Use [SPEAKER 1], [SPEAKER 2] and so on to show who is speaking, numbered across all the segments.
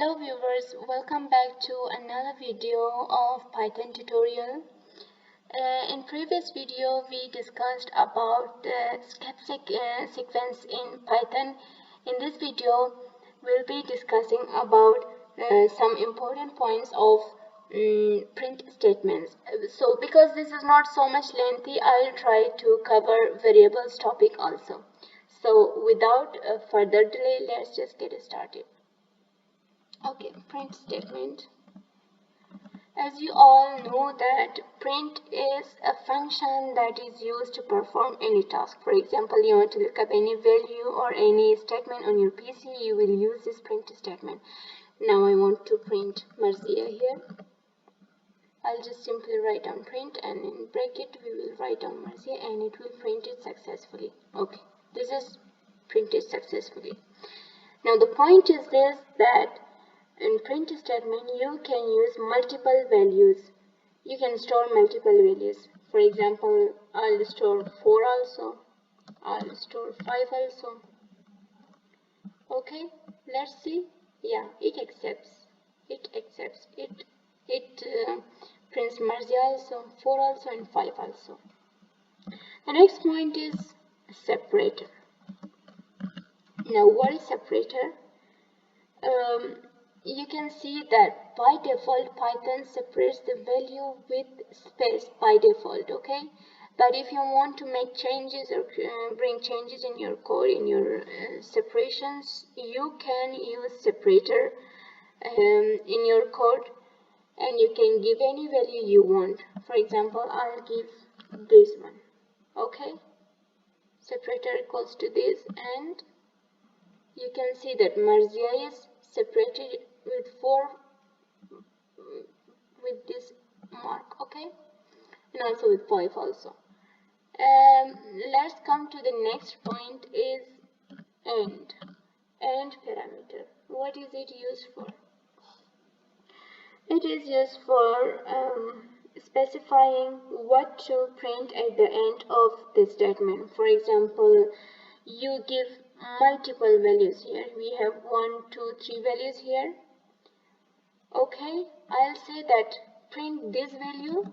[SPEAKER 1] Hello viewers, welcome back to another video of Python tutorial. In previous video we discussed about the skip sequence in Python. In this video we'll be discussing about some important points of print statements. So because this is not so much lengthy, I'll try to cover variables topic also. So without further delay, let's just get started. Okay, print statement. As you all know that print is a function that is used to perform any task. For example, you want to look up any value or any statement on your PC, you will use this print statement. Now I want to print Marziya here. I'll just simply write down print, and in bracket we will write down Marziya and it will print it successfully. Okay, this is printed successfully. Now the point is this, that in print statement you can use multiple values. You can store multiple values. For example, I'll store 4 also, I'll store 5 also. Okay, let's see. Yeah, it accepts. It prints Marziya also, 4 also and 5 also. The next point is separator. Now what is separator? You can see that by default Python separates the value with space by default, okay? But if you want to make changes or bring changes in your code, in your separations, you can use separator in your code, and you can give any value you want. For example, I'll give this one, okay? Separator equals to this, and you can see that Marziya is separated with 4 with this mark, okay, and also with 5 also. Let's come to the next point, is end parameter. What is it used for? It is used for specifying what to print at the end of the statement. For example, you give multiple values here. We have 1, 2, 3 values here. Okay, I'll say that print this value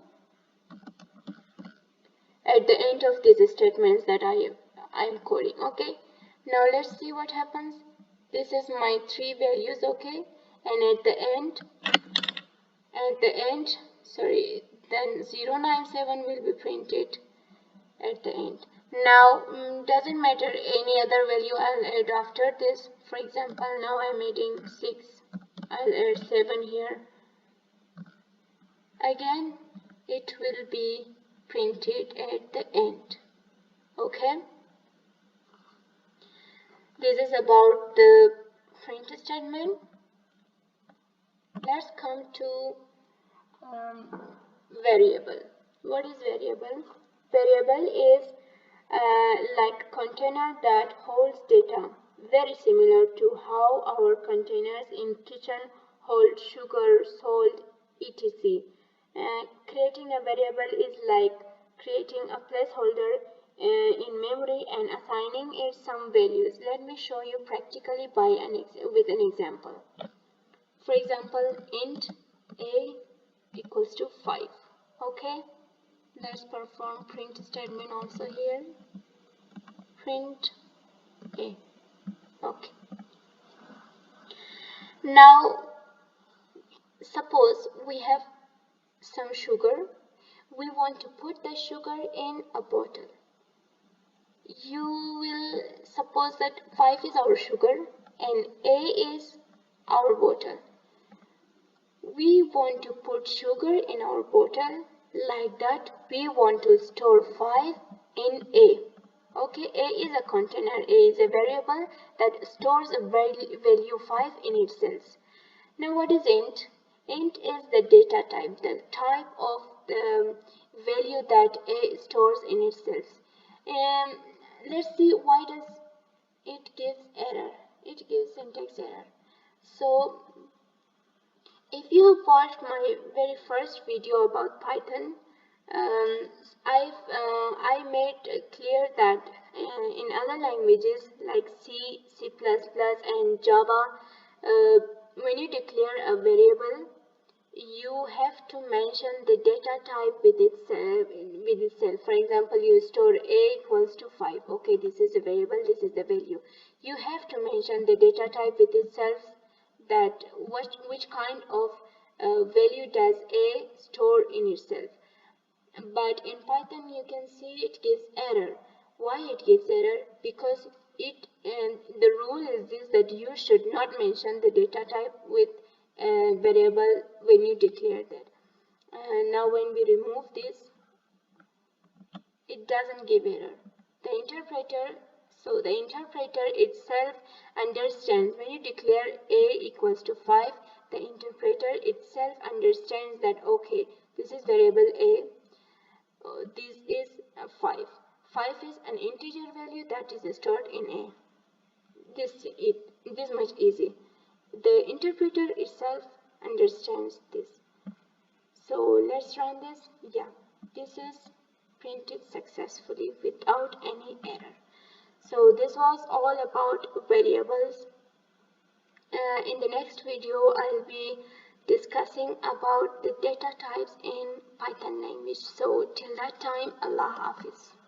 [SPEAKER 1] at the end of these statements that I'm coding. Okay, now let's see what happens. This is my 3 values, okay, and at the end, then 097 will be printed at the end. Now doesn't matter any other value I'll add after this. For example, now I'm adding 6, I'll add 7 here. Again it will be printed at the end. Okay, this is about the print statement. Let's come to variable. What is variable? Variable is like container that holds data, very similar to how our containers in kitchen hold sugar, salt, etc. Creating a variable is like creating a placeholder in memory and assigning it some values. Let me show you practically with an example. For example, int a equals to 5. Okay, let's perform print statement also here. Print a. Okay, now suppose we have some sugar. We want to put the sugar in a bottle. You will suppose that 5 is our sugar and a is our bottle. We want to put sugar in our bottle. Like that, we want to store 5 in a. Okay, a is a container, a is a variable that stores a value 5 in itself. Now what is int? Int is the data type, the type of the value that a stores in itself. Let's see why does it gives error. It gives syntax error. So if you have watched my very first video about Python, I made clear that in other languages like C, C++, and Java, when you declare a variable, you have to mention the data type with itself. For example, you store a equals to 5. Okay, this is a variable, this is the value. You have to mention the data type with itself, that which kind of value does a store in itself. But in Python you can see it gives error. Why it gives error? Because the rule is this, that you should not mention the data type with a variable when you declare that. Now when we remove this, it doesn't give error. The interpreter itself understands when you declare a equals to 5, the interpreter itself understands that okay, this is variable a, this is 5. 5 is an integer value that is stored in a. This much easy. The interpreter itself understands this. So let's run this. Yeah, this is printed successfully without any error. So this was all about variables. In the next video, I'll be discussing about the data types in Python language. So till that time, Allah Hafiz.